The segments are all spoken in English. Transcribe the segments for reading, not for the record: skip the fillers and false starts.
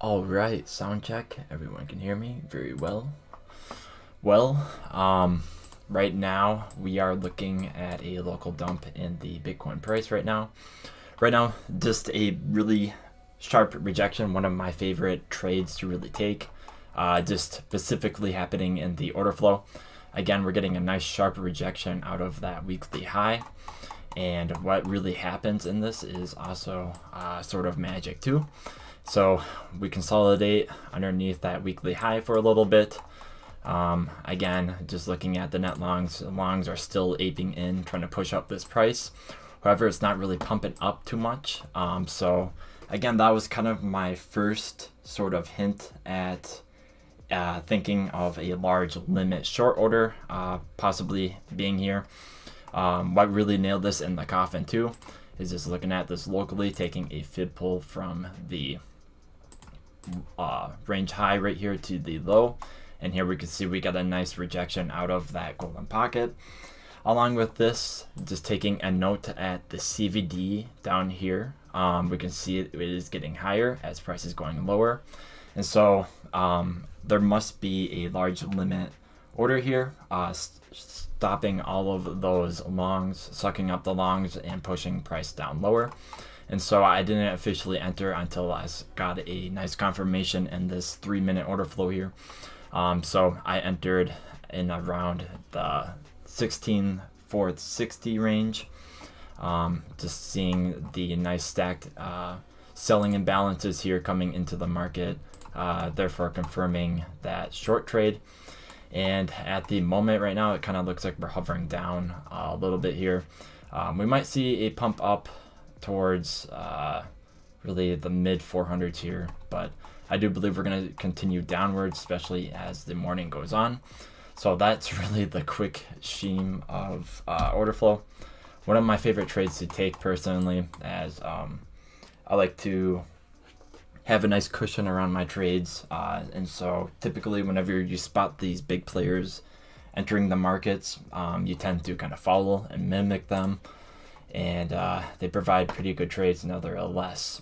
All right, sound check. Everyone can hear me very well. Well, right now we are looking at a local dump in the Bitcoin price right now. Right now, just a really sharp rejection, one of my favorite trades to really take. Just specifically happening in the order flow. Again, we're getting a nice sharp rejection out of that weekly high. And what really happens in this is also sort of magic too. So we consolidate underneath that weekly high for a little bit. Again, just looking at the net longs, longs are still aping in, trying to push up this price. However, it's not really pumping up too much. So again, that was kind of my first sort of hint at thinking of a large limit short order possibly being here. What really nailed this in the coffin too is just looking at this locally, taking a fib pull from the range high right here to the low, and here we can see we got a nice rejection out of that golden pocket. Along with this, just taking a note at the CVD down here, we can see it is getting higher as price is going lower, and so there must be a large limit order here, stopping all of those longs, sucking up the longs and pushing price down lower. And so I didn't officially enter until I got a nice confirmation in this 3-minute order flow here. So I entered in around the 16,460 range, just seeing the nice stacked selling imbalances here coming into the market, therefore confirming that short trade. And at the moment right now, it kind of looks like we're hovering down a little bit here. We might see a pump up towards really the mid 400s here, but I do believe we're going to continue downwards, especially as the morning goes on. So that's really the quick scheme of order flow. One of my favorite trades to take personally, as I like to have a nice cushion around my trades, and so typically whenever you spot these big players entering the markets, you tend to kind of follow and mimic them, and they provide pretty good trades nevertheless.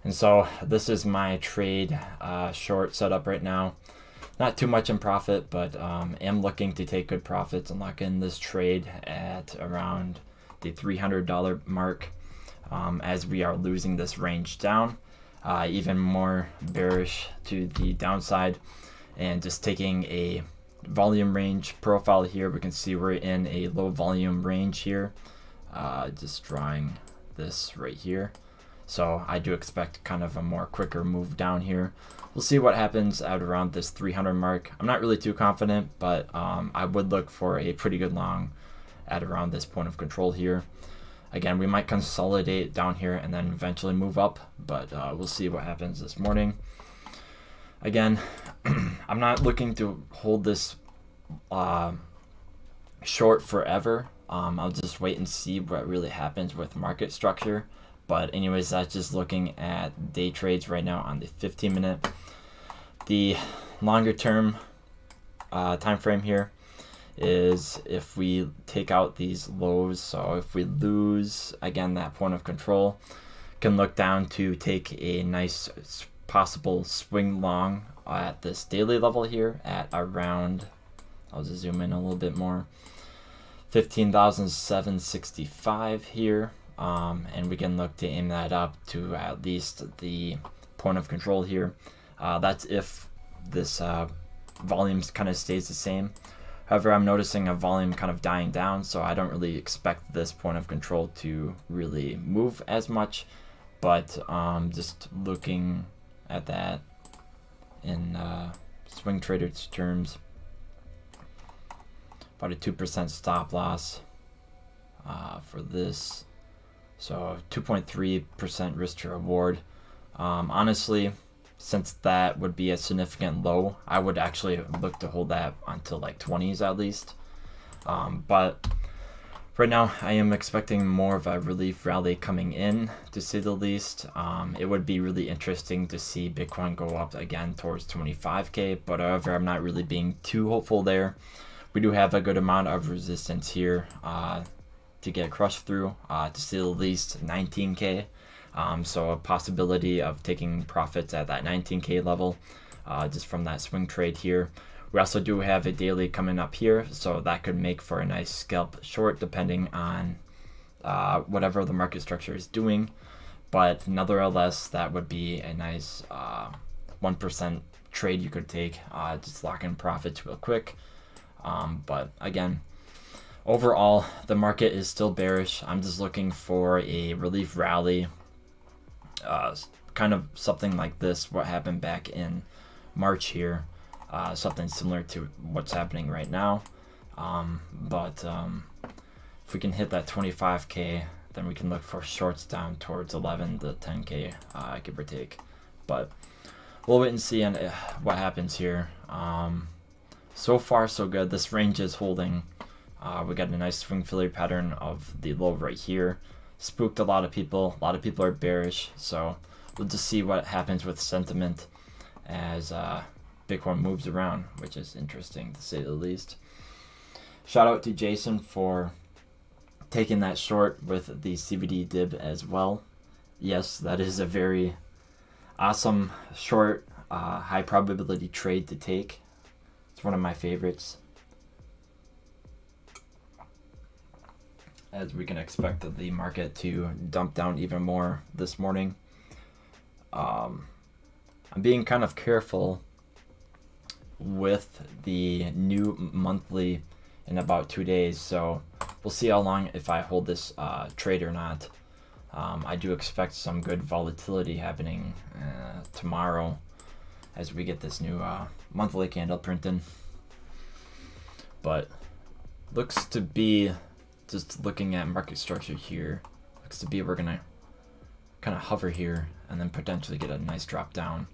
And so this is my trade short setup right now. Not too much in profit, but am looking to take good profits and lock in this trade at around the $300 mark, as we are losing this range down. Even more bearish to the downside, and just taking a volume range profile here, we can see we're in a low volume range here, just drawing this right here. So I do expect kind of a more quicker move down here. We'll see what happens at around this 300 mark. I'm not really too confident, but I would look for a pretty good long at around this point of control here. Again, we might consolidate down here and then eventually move up, but we'll see what happens this morning. Again, I'm not looking to hold this short forever. I'll just wait and see what really happens with market structure. But anyways, that's just looking at day trades right now on the 15-minute. The longer term time frame here is if we take out these lows, so if we lose again that point of control, can look down to take a nice possible swing long at this daily level here at around, I'll just zoom in a little bit more, 15,765 here, and we can look to aim that up to at least the point of control here. That's if this volume kind of stays the same. However, I'm noticing a volume kind of dying down, so I don't really expect this point of control to really move as much. But just looking at that in swing trader terms, about a 2% stop loss for this. So 2.3% risk to reward. Honestly, since that would be a significant low, I would actually look to hold that until like 20s at least. But right now, I am expecting more of a relief rally coming in, to say the least. It would be really interesting to see Bitcoin go up again towards 25K, but however, I'm not really being too hopeful there. We do have a good amount of resistance here to get crushed through, to say the least 19K. So a possibility of taking profits at that 19K level just from that swing trade here. We also do have a daily coming up here, so that could make for a nice scalp short depending on whatever the market structure is doing. But nevertheless, that would be a nice 1% trade you could take, just lock in profits real quick. But again, overall, the market is still bearish. I'm just looking for a relief rally, kind of something like this, what happened back in March here, something similar to what's happening right now. But if we can hit that 25K, then we can look for shorts down towards 11 to 10K, give or take. But we'll wait and see on what happens here. So far, so good. This range is holding. We got a nice swing failure pattern of the low right here. Spooked a lot of people. A lot of people are bearish. So we'll just see what happens with sentiment as Bitcoin moves around, which is interesting to say the least. Shout out to Jason for taking that short with the CVD dib as well. Yes, that is a very awesome short, high probability trade to take. It's one of my favorites, as we can expect the market to dump down even more this morning. I'm being kind of careful with the new monthly in about 2 days, so we'll see how long if I hold this trade or not. I do expect some good volatility happening tomorrow as we get this new monthly candle printing. But looks to be, just looking at market structure here, looks to be we're gonna kind of hover here and then potentially get a nice drop down.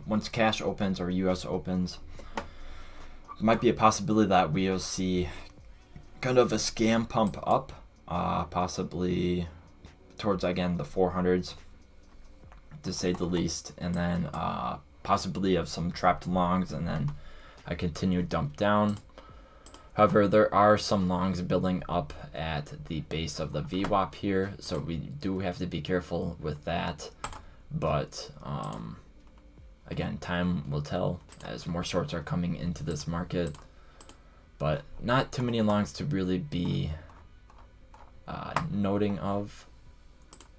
Once cash opens or US opens, there might be a possibility that we'll see kind of a scam pump up, possibly towards, again, the 400s, to say the least, and then possibly of some trapped longs and then a continued dump down. However, there are some longs building up at the base of the VWAP here, so we do have to be careful with that. But again, time will tell as more shorts are coming into this market. But not too many longs to really be noting of,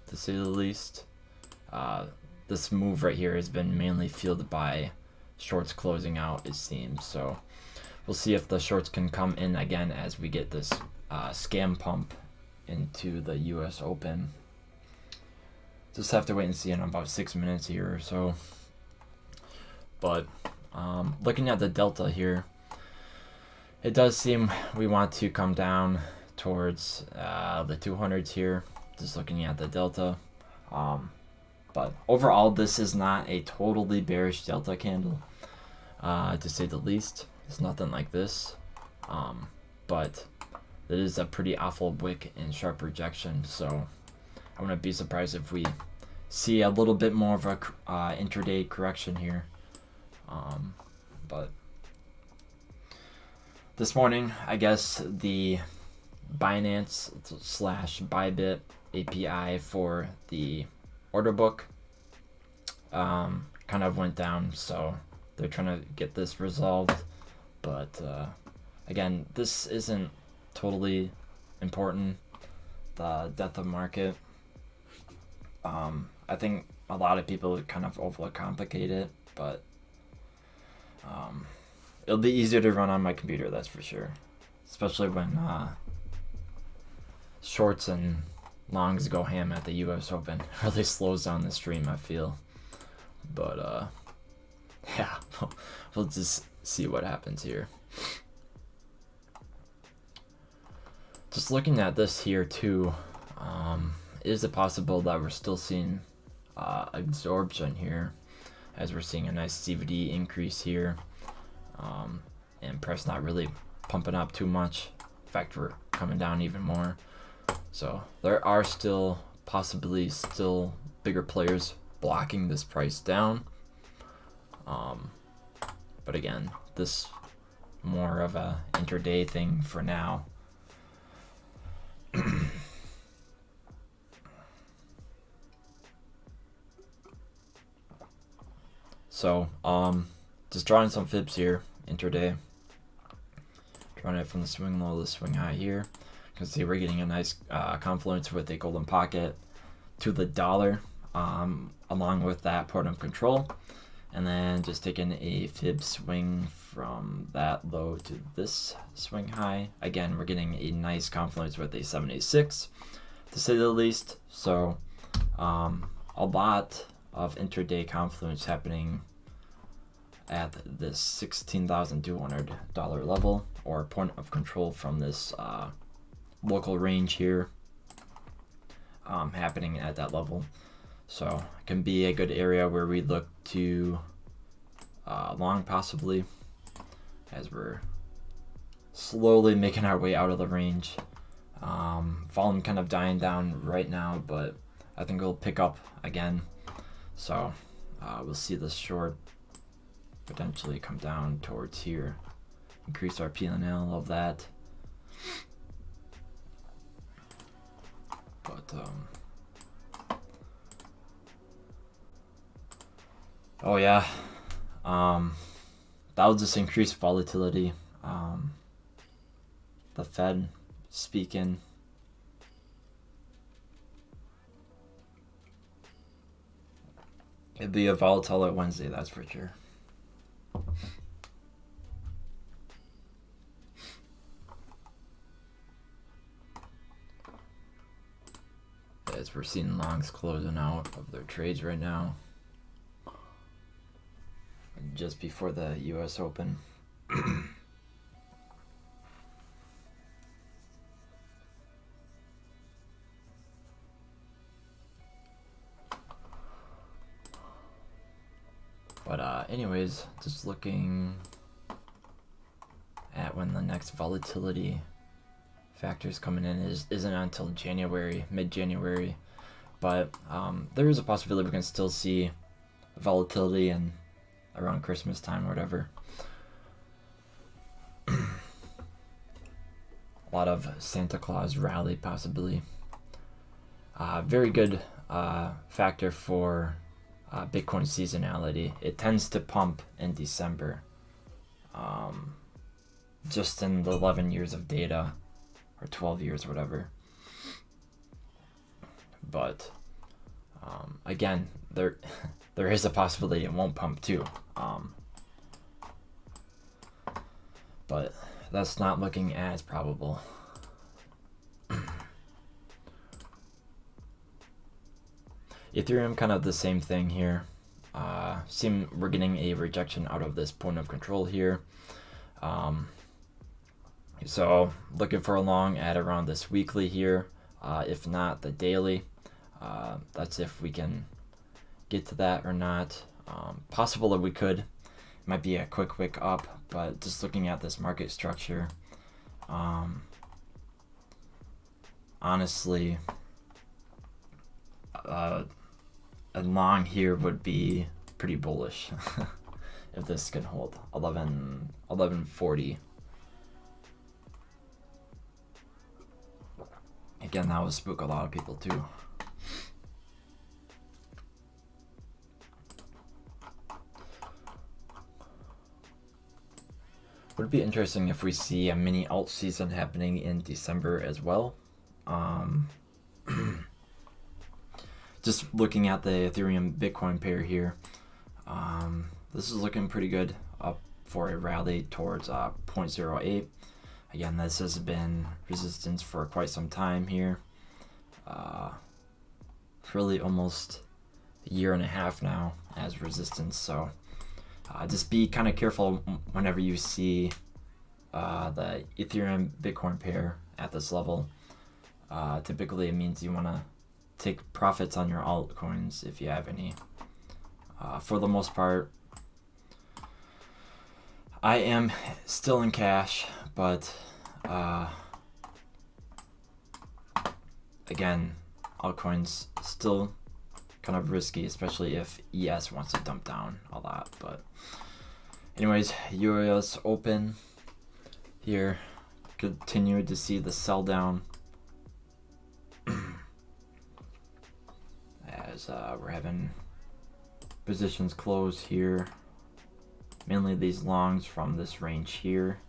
to say the least. This move right here has been mainly fueled by shorts closing out, it seems. So we'll see if the shorts can come in again as we get this scam pump into the US Open. Just have to wait and see in about 6 minutes here or so. But looking at the delta here, it does seem we want to come down towards the 200s here, just looking at the delta. But overall, this is not a totally bearish delta candle, to say the least. It's nothing like this. But it is a pretty awful wick and sharp rejection, so I wouldn't be surprised if we see a little bit more of a intraday correction here. But this morning, I guess the Binance / Bybit API for the order book kind of went down, so they're trying to get this resolved. But again, this isn't totally important, the depth of market. I think a lot of people kind of overcomplicate it, but it'll be easier to run on my computer, that's for sure. Especially when shorts and longs go ham at the US Open. It really slows down the stream, I feel. But yeah, we'll just see what happens here. Just looking at this here too, is it possible that we're still seeing absorption here, as we're seeing a nice CVD increase here, and price not really pumping up too much. In fact, we're coming down even more. So there are still possibly still bigger players blocking this price down. But again, this more of a intraday thing for now. So just drawing some fibs here intraday. Drawing it from the swing low to the swing high here. You can see we're getting a nice confluence with a golden pocket to the dollar, along with that point of control, and then just taking a fib swing from that low to this swing high. Again, we're getting a nice confluence with a 786 to say the least. So a lot of intraday confluence happening at this $16,200 level, or point of control from this local range here, happening at that level. So it can be a good area where we look to long, possibly, as we're slowly making our way out of the range. Volume kind of dying down right now, but I think it'll pick up again. So we'll see this short potentially come down towards here, increase our P&L of that. But oh yeah, that will just increase volatility. The Fed speaking. It'd be a volatile Wednesday, that's for sure. As we're seeing longs closing out of their trades right now, just before the US Open. But anyways, just looking at when the next volatility factors coming in isn't until January, mid-January, but there is a possibility we can still see volatility and around Christmas time or whatever. A lot of Santa Claus rally possibly. Very good factor for Bitcoin seasonality. It tends to pump in December. Just in the 11 years of data, or 12 years, whatever. But again, there is a possibility it won't pump too. But that's not looking as probable. Ethereum, kind of the same thing here. We're getting a rejection out of this point of control here. So looking for a long at around this weekly here, if not the daily. That's if we can get to that or not. Possible that we could. Might be a quick wick up, but just looking at this market structure, honestly, a long here would be pretty bullish if this can hold 1140. Again, that would spook a lot of people too. Would be interesting if we see a mini alt season happening in December as well. Just looking at the Ethereum Bitcoin pair here, this is looking pretty good, up for a rally towards 0.08. Again, this has been resistance for quite some time here. Really almost a year and a half now as resistance. So just be kind of careful whenever you see the Ethereum Bitcoin pair at this level. Typically it means you want to take profits on your altcoins if you have any. For the most part, I am still in cash, but again, altcoins still kind of risky, especially if ES wants to dump down a lot. But anyways, US Open here, continued to see the sell down as we're having Positions close here. Mainly these longs from this range here.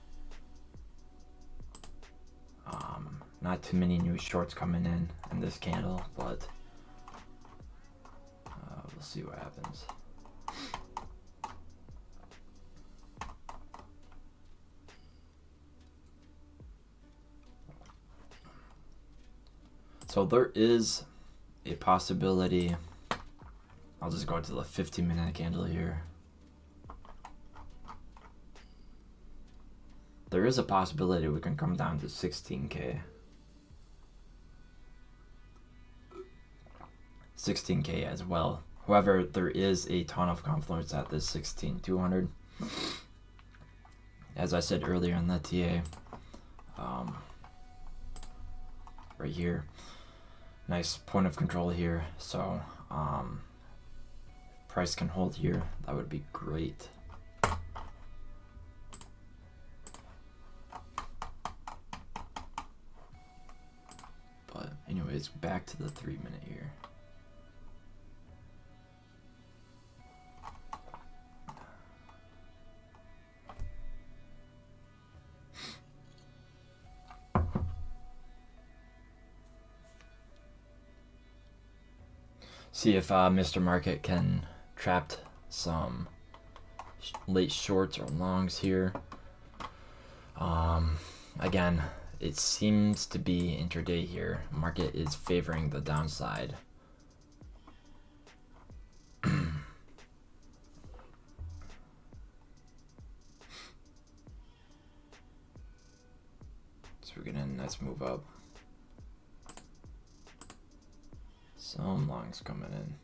Not too many new shorts coming in this candle, but we'll see what happens. So there is a possibility. I'll just go to the 15-minute candle here. There is a possibility we can come down to 16K. 16K as well. However, there is a ton of confluence at this 16,200. As I said earlier in the TA, right here, nice point of control here. So if price can hold here, that would be great. But anyways, back to the 3-minute here. See if Mr. Market can trap some late shorts or longs here. Again, it seems to be intraday here. Market is favoring the downside. So we're getting a nice move up. Some longs coming in.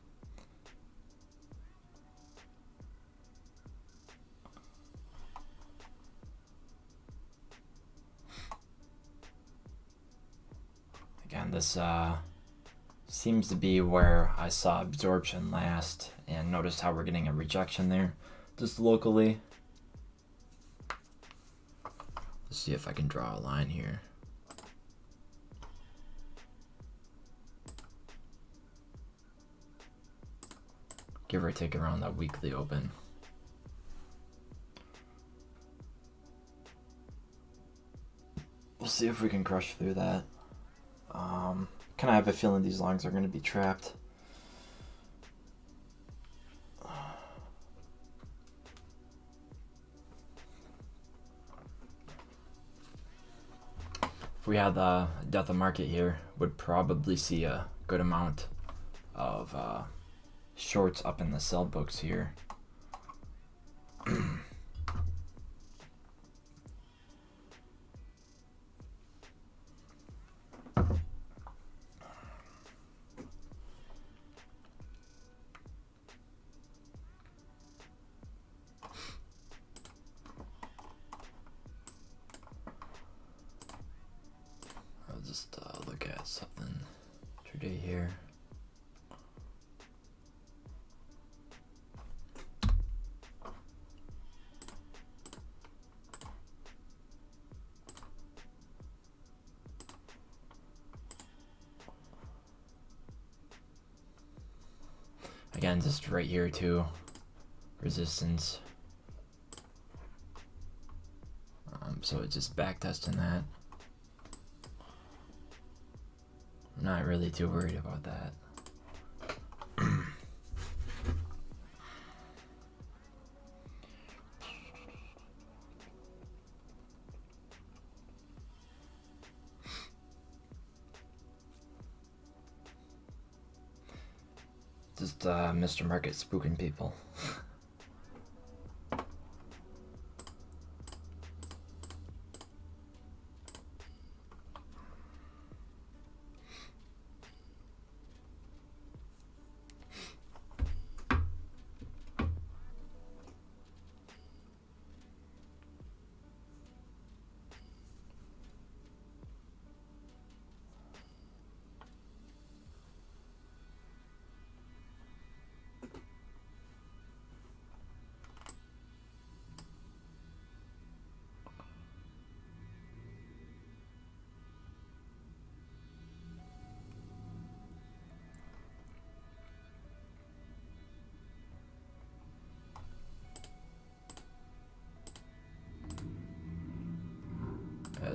Again, this seems to be where I saw absorption last, and notice how we're getting a rejection there, just locally. Let's see if I can draw a line here. Give or take around that weekly open. We'll see if we can crush through that. Kind of have a feeling these longs are going to be trapped. If we had the depth of market here, would probably see a good amount of shorts up in the sell books here. I'll just look at something today here. Again, just right here too, resistance. So it's just back testing that. I'm not really too worried about that. Just Mr. Market spooking people.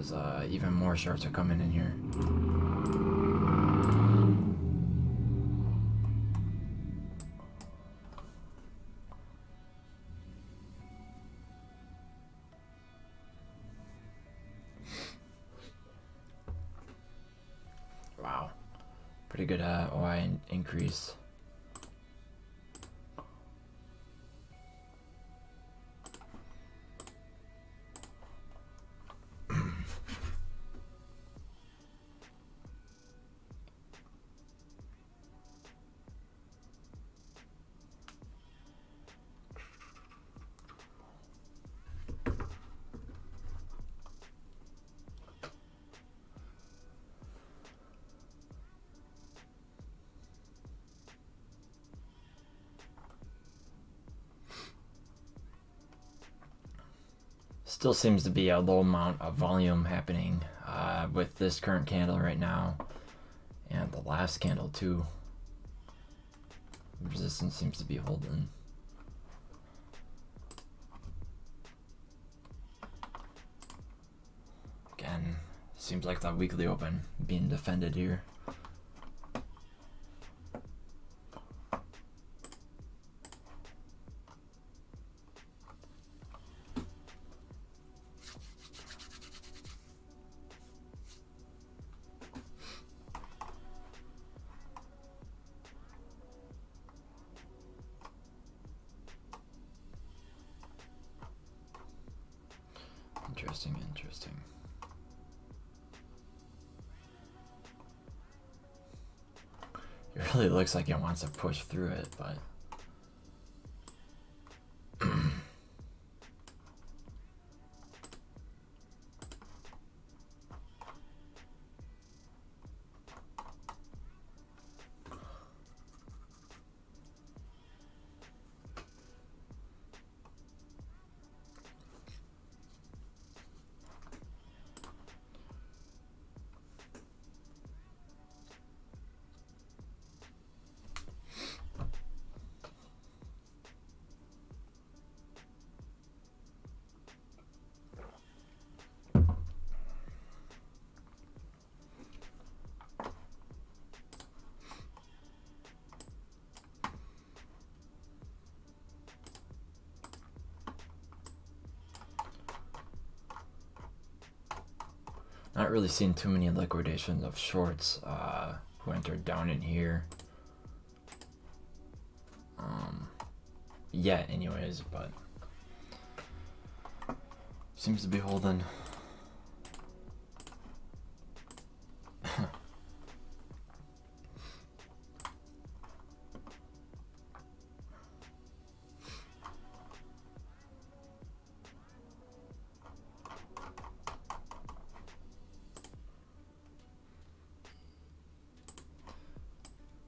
because even more shorts are coming in here. Wow, pretty good OI increase. Still seems to be a low amount of volume happening with this current candle right now, and the last candle too. Resistance seems to be holding. Again, seems like the weekly open being defended here. Interesting. It really looks like it wants to push through it, but not really seeing too many liquidations of shorts who entered down in here yet anyways, but seems to be holding.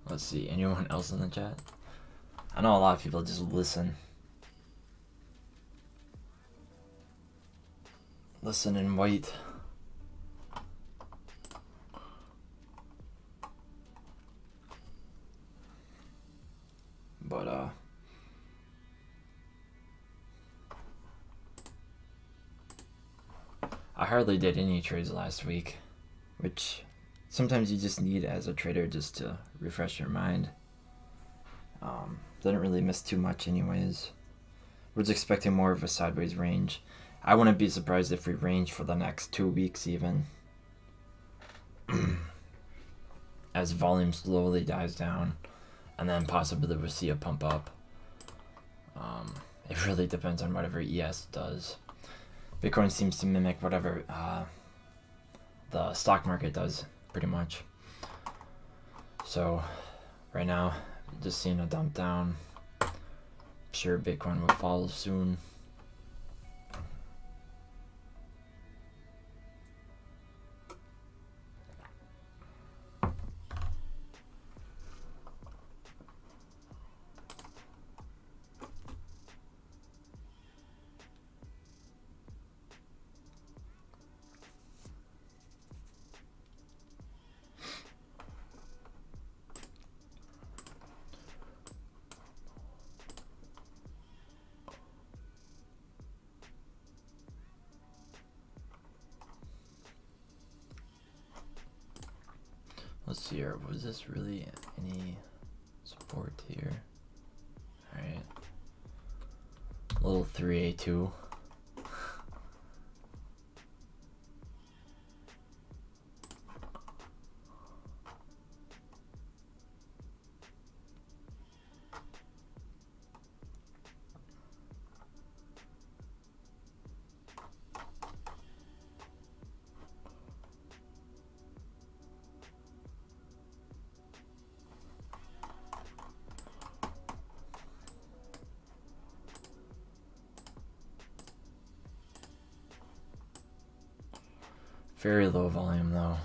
Let's see, anyone else in the chat? I know a lot of people just listen. Listen and wait. But I hardly did any trades last week, which sometimes you just need as a trader just to refresh your mind. Didn't really miss too much anyways. We're just expecting more of a sideways range. I wouldn't be surprised if we range for the next 2 weeks even. As volume slowly dies down, and then possibly we'll see a pump up. It really depends on whatever ES does. Bitcoin seems to mimic whatever the stock market does, pretty much. So right now, just seeing a dump down. I'm sure Bitcoin will follow soon. here. Was this really any support here? Alright. Little 3A2. Very low volume though.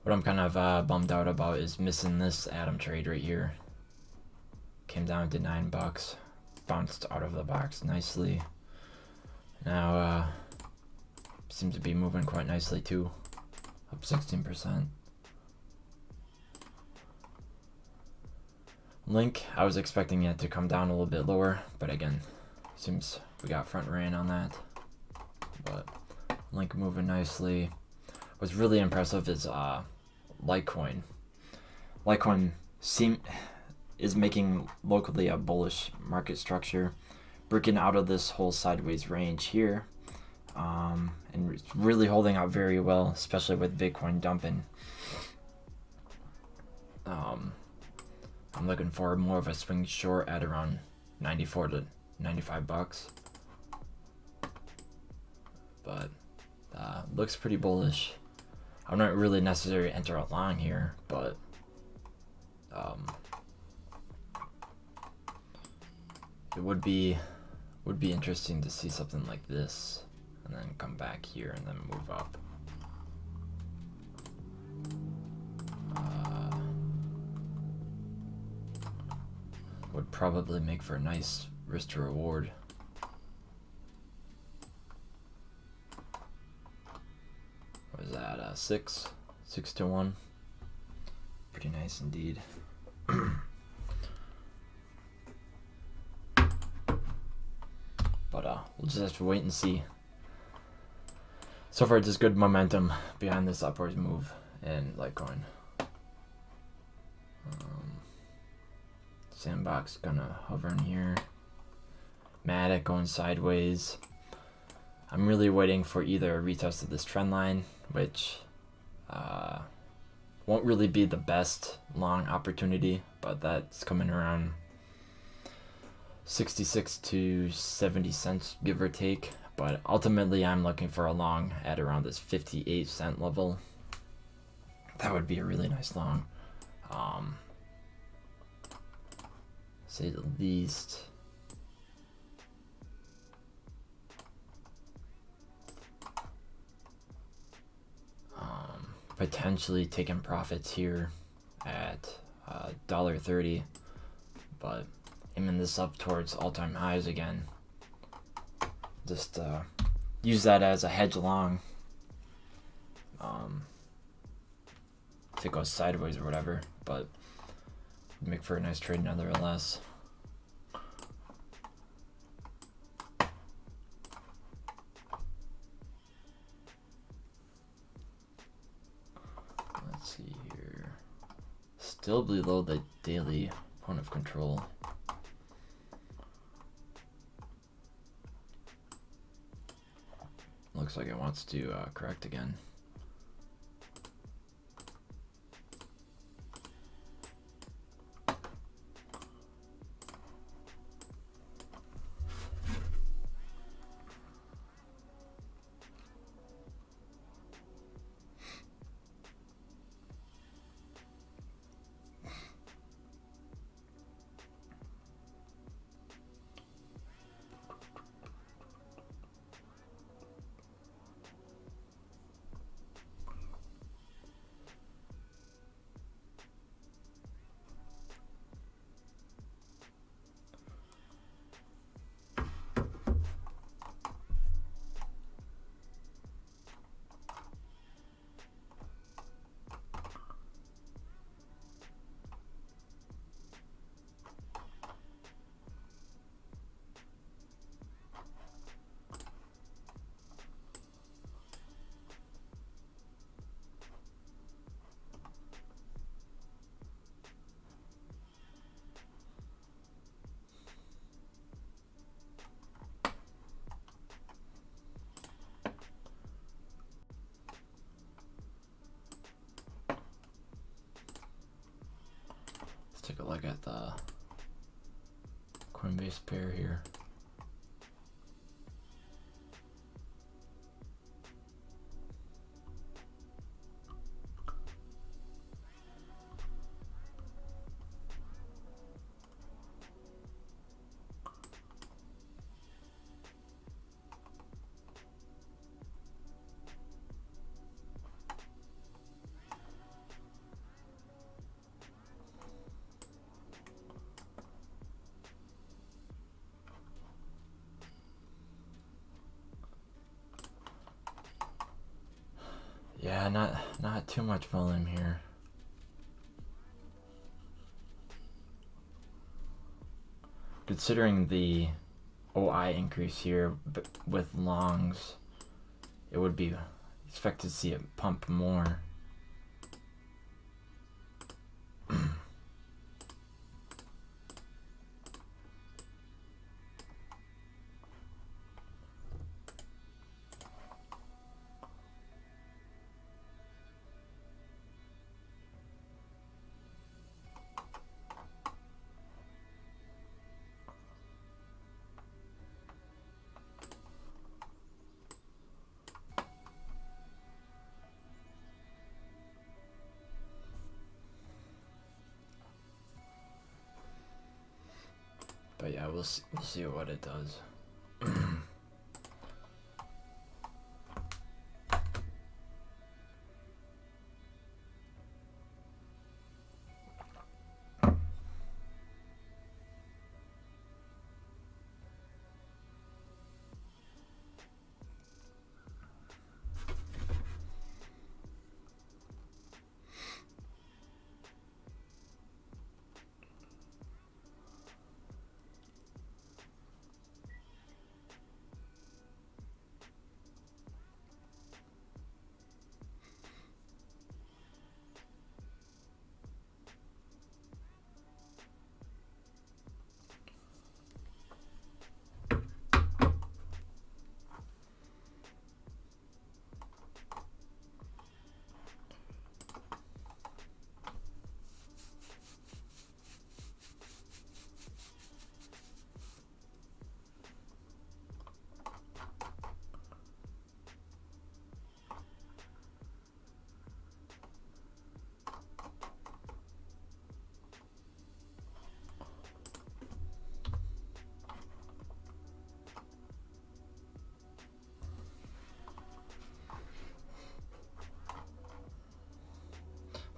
What I'm kind of bummed out about is missing this Atom trade right here. Came down to $9, bounced out of the box nicely. Now seems to be moving quite nicely too, up 16%. Link, I was expecting it to come down a little bit lower, but again, seems we got front ran on that. But Link moving nicely. What's really impressive is Litecoin. Litecoin is making locally a bullish market structure, breaking out of this whole sideways range here, and it's really holding out very well, especially with Bitcoin dumping. I'm looking for more of a swing short at around 94 to $95, but looks pretty bullish. I'm not really necessarily enter a long here, but it would be interesting to see something like this and then come back here and then move up. Would probably make for a nice risk to reward. What is that? 6 to 1. Pretty nice indeed. But we'll just have to wait and see. So far, just good momentum behind this upwards move in Litecoin. Sandbox gonna hover in here. Matic going sideways. I'm really waiting for either a retest of this trend line, which won't really be the best long opportunity, but that's coming around 66 to 70 cents, give or take. But ultimately, I'm looking for a long at around this 58-cent level. That would be a really nice long. Say the least. Potentially taking profits here at $1.30, but aiming this up towards all-time highs again. Just use that as a hedge long. If it goes sideways or whatever, but make for a nice trade nevertheless. Let's see here. Still below the daily point of control. Looks like it wants to correct again. Coinbase pair here. Yeah, not too much volume here. Considering the OI increase here, but with longs, it would be expected to see it pump more. But yeah, we'll see what it does.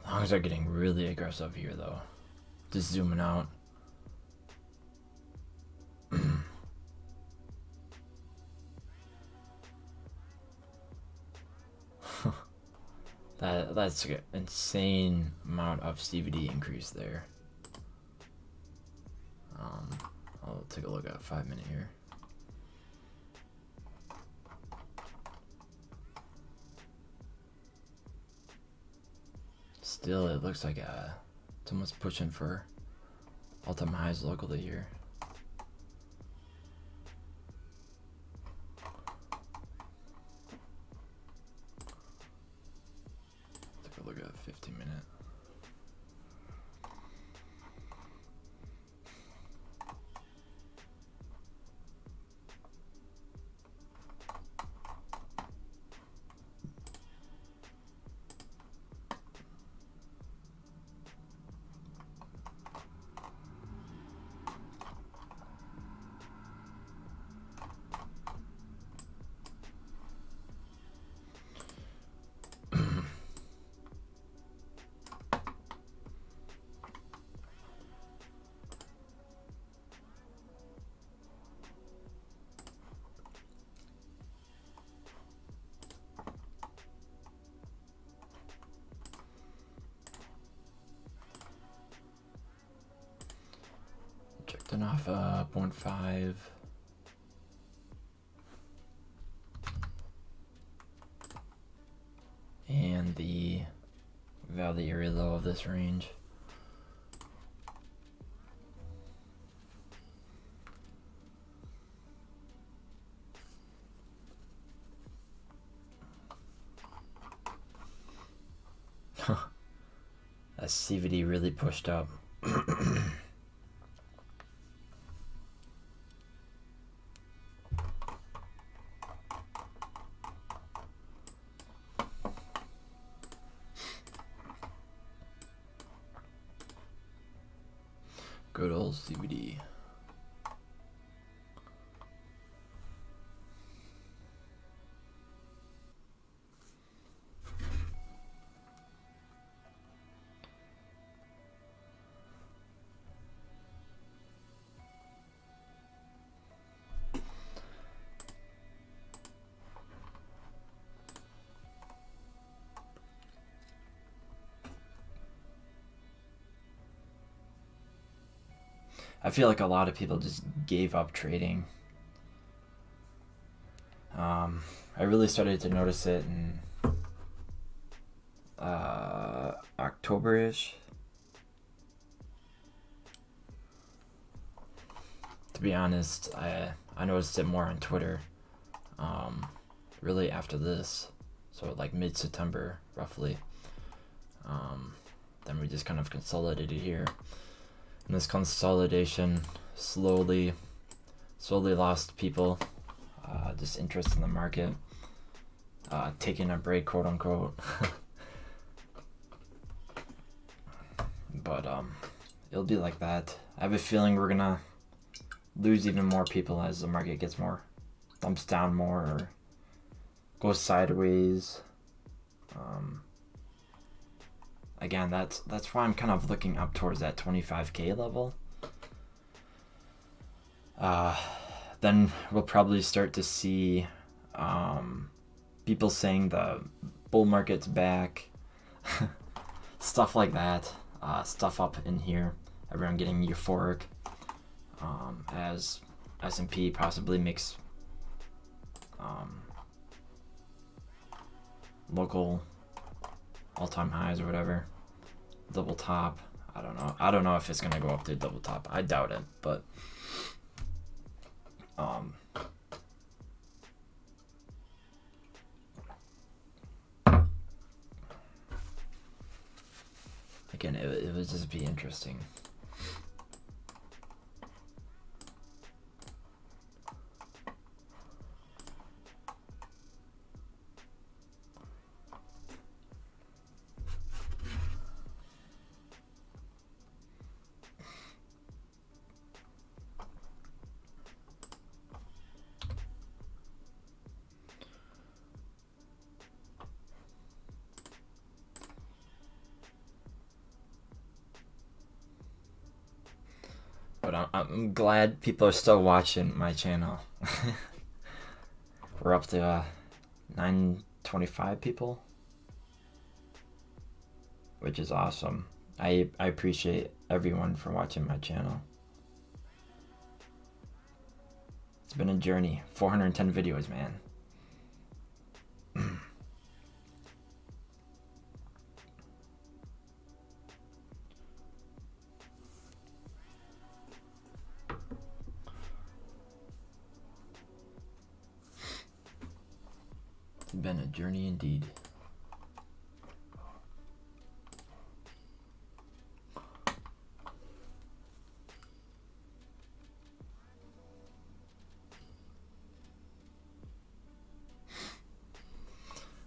Longs are getting really aggressive here though. Just zooming out. That's an insane amount of CVD increase there. I'll take a look at 5 minute here. Still, it looks like it's almost pushing for all-time highs locally here. Take a look at 15 minute. Checked off 0.5. And the value area low of this range. That CVD really pushed up. Good old CVD. I feel like a lot of people just gave up trading. I really started to notice it in October-ish. To be honest, I noticed it more on Twitter. Really after this, so like mid-September roughly. Then we just kind of consolidated here. And this consolidation slowly lost people just interest in the market, taking a break, quote unquote. But it'll be like that. I have a feeling we're gonna lose even more people as the market gets more dumps down more or goes sideways. Again, that's why I'm kind of looking up towards that 25K level. Then we'll probably start to see people saying the bull market's back, stuff like that, stuff up in here, everyone getting euphoric as S&P possibly makes local all-time highs or whatever, double top. I don't know if it's gonna go up to double top. I doubt it, but again, it would just be interesting. But I'm glad people are still watching my channel. We're up to 925 people, which is awesome. I appreciate everyone for watching my channel. It's been a journey. 410 videos, man. It's been a journey indeed.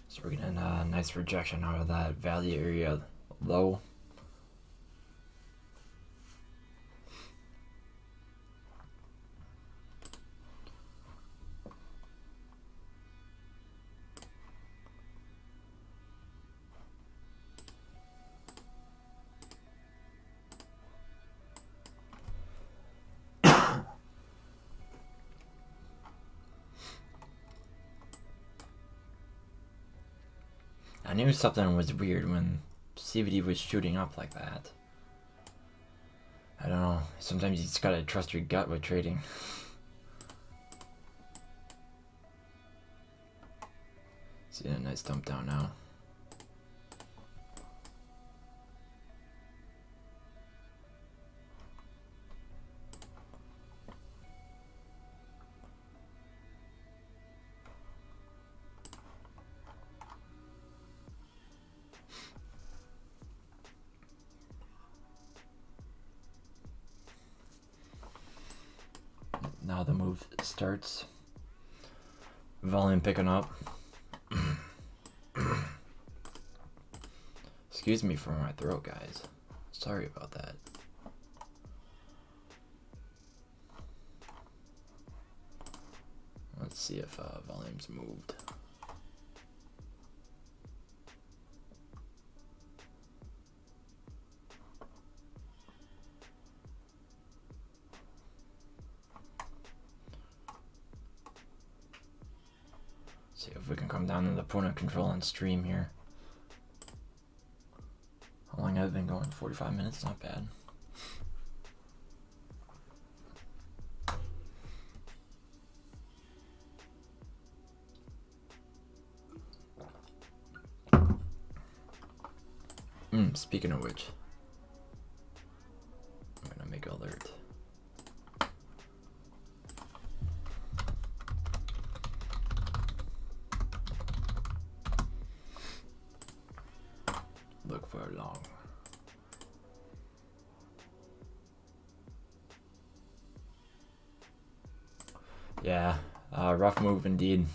So we're getting a nice rejection out of that value area low. I knew something was weird when CVD was shooting up like that. I don't know. Sometimes you just gotta trust your gut with trading. See a nice dump down now. Now the move starts. Volume picking up. Excuse me for my throat, guys. Sorry about that. see if volume's moved. See if we can come down to the point of control and stream here. How long have I been going? 45 minutes, not bad. Speaking of which, I'm gonna make alert. Look for long. Yeah, rough move indeed.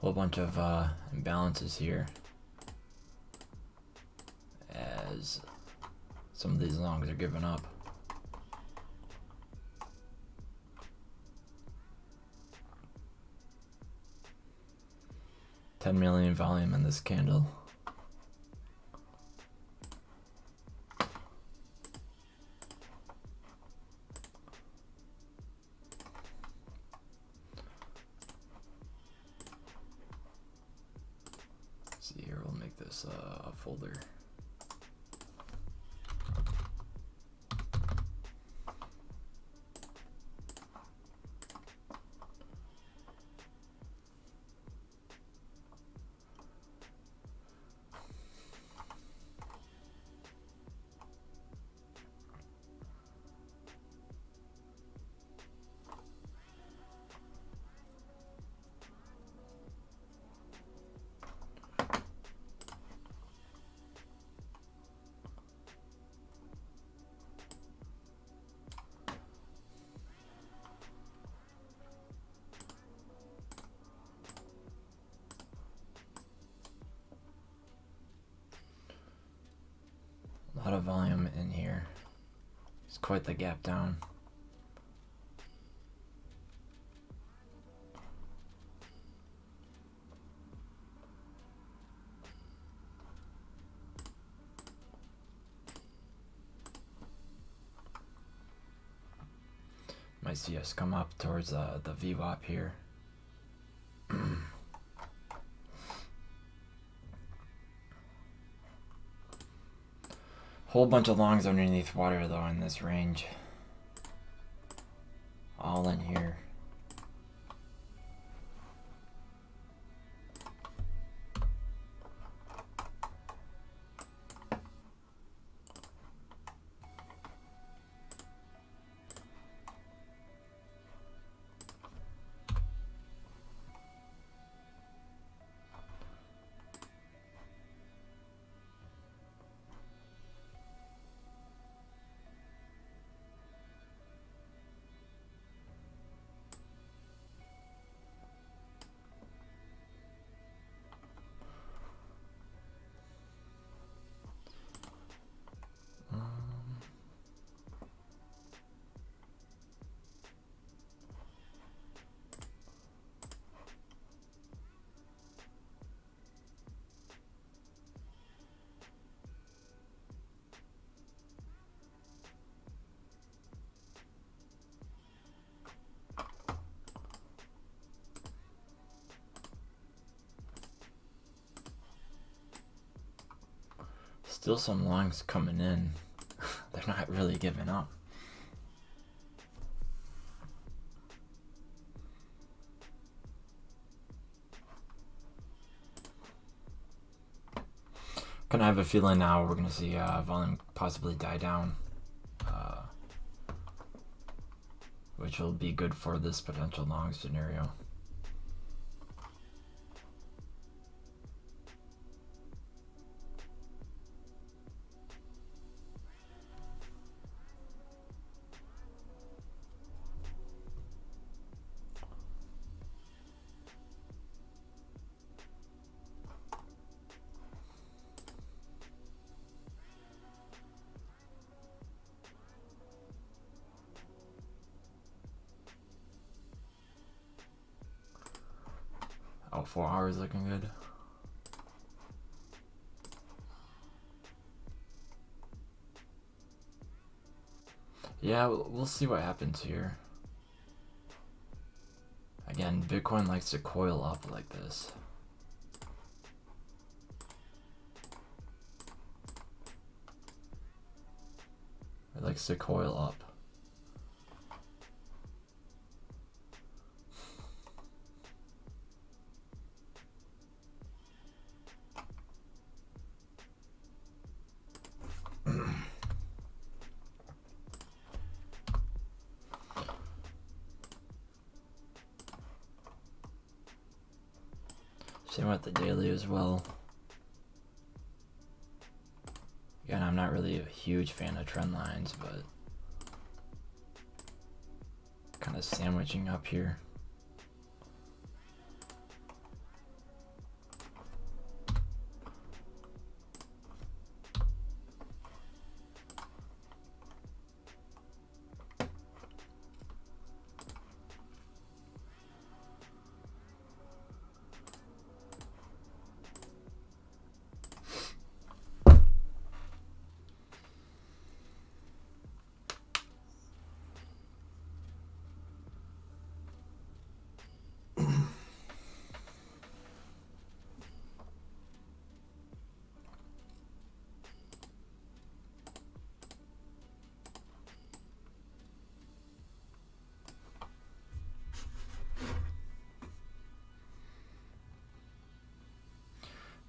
Whole bunch of imbalances here, as some of these longs are giving up. $10 million volume in this candle. See here, we'll make this a folder. A lot of volume in here. It's quite the gap down. Might see us come up towards the VWAP here. Whole bunch of longs underneath water though in this range. All in here. Still some longs coming in. They're not really giving up. Kind of have a feeling now we're going to see volume possibly die down, which will be good for this potential long scenario. about 4 hours looking good. Yeah, we'll see what happens here. Again, Bitcoin likes to coil up like this. It likes to coil up. Same with the daily as well. Again, I'm not really a huge fan of trend lines, but kind of sandwiching up here.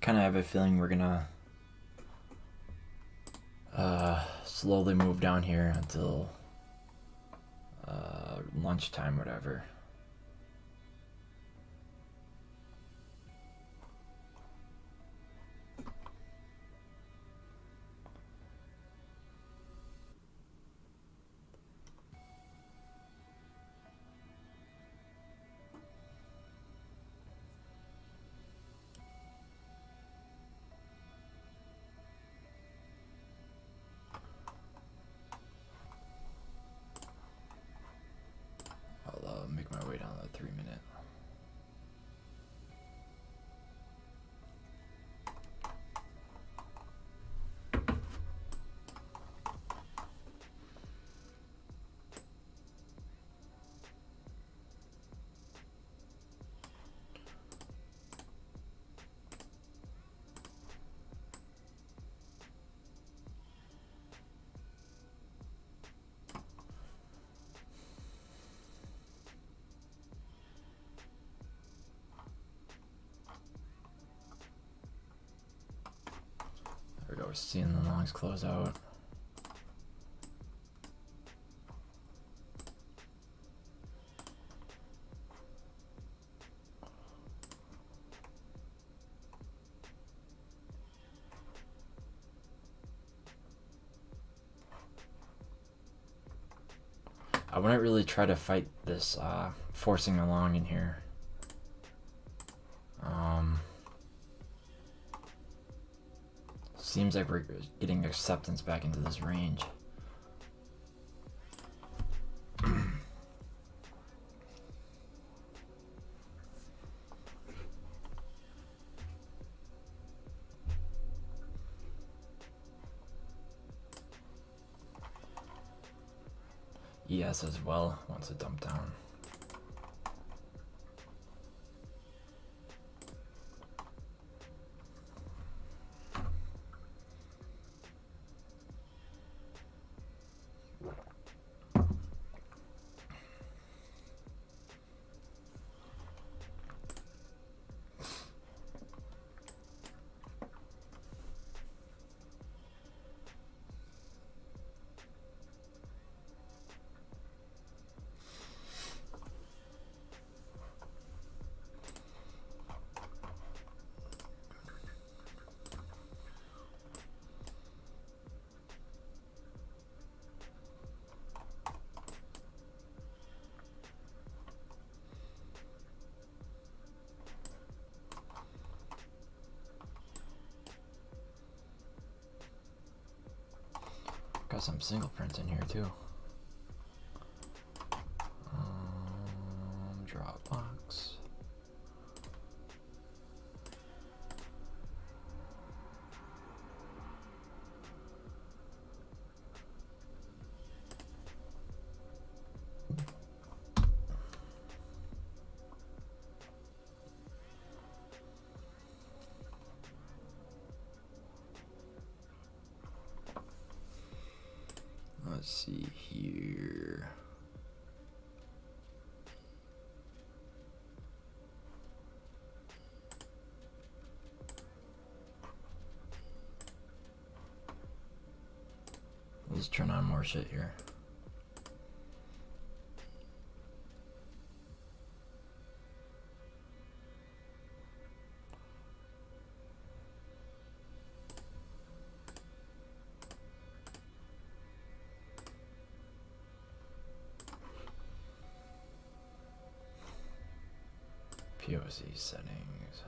Kind of have a feeling we're gonna slowly move down here until lunchtime, whatever. I'll make my way down the 3 minute. There we go, we're seeing the longs close out. I wouldn't really try to fight this forcing along in here. Seems like we're getting acceptance back into this range. ES as well wants to dump down. Got some single prints in here too. Dropbox. Let's see here. Let's turn on more shit here. POC settings.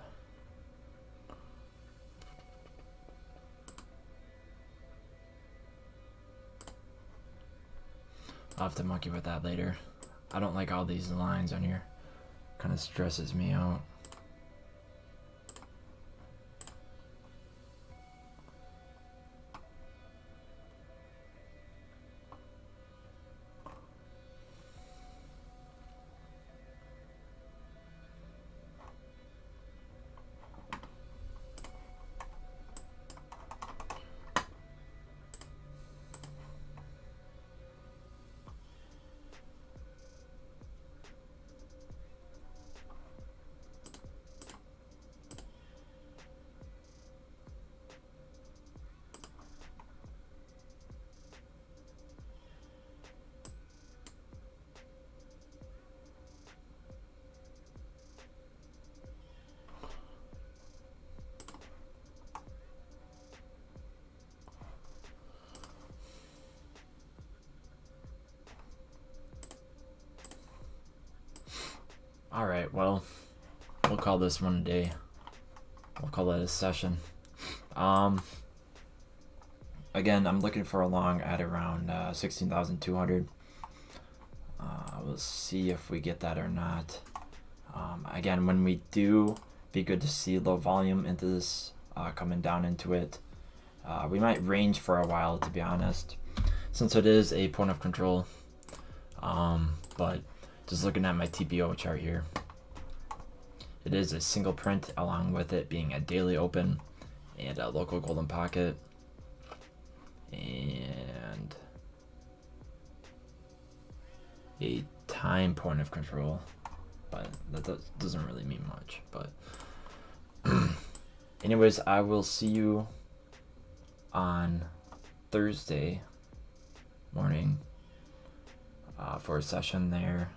I'll have to monkey with that later. I don't like all these lines on here. Kind of stresses me out. Alright, well, we'll call this one a day. We'll call that a session. Again, I'm looking for a long at around 16,200. We'll see if we get that or not. Again, when we do, be good to see low volume into this, coming down into it. We might range for a while, to be honest, since it is a point of control. But just looking at my TPO chart here, it is a single print along with it being a daily open and a local golden pocket and a time point of control, but that doesn't really mean much. But anyways, I will see you on Thursday morning for a session there,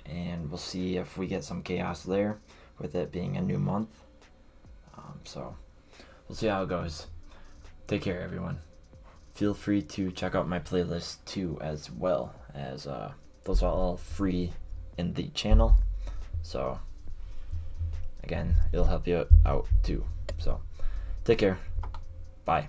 and we'll see if we get some chaos there with it being a new month. So we'll see how it goes. Take care, everyone. Feel free to check out my playlist too, as well as those are all free in the channel. So again, it'll help you out too. So take care. Bye.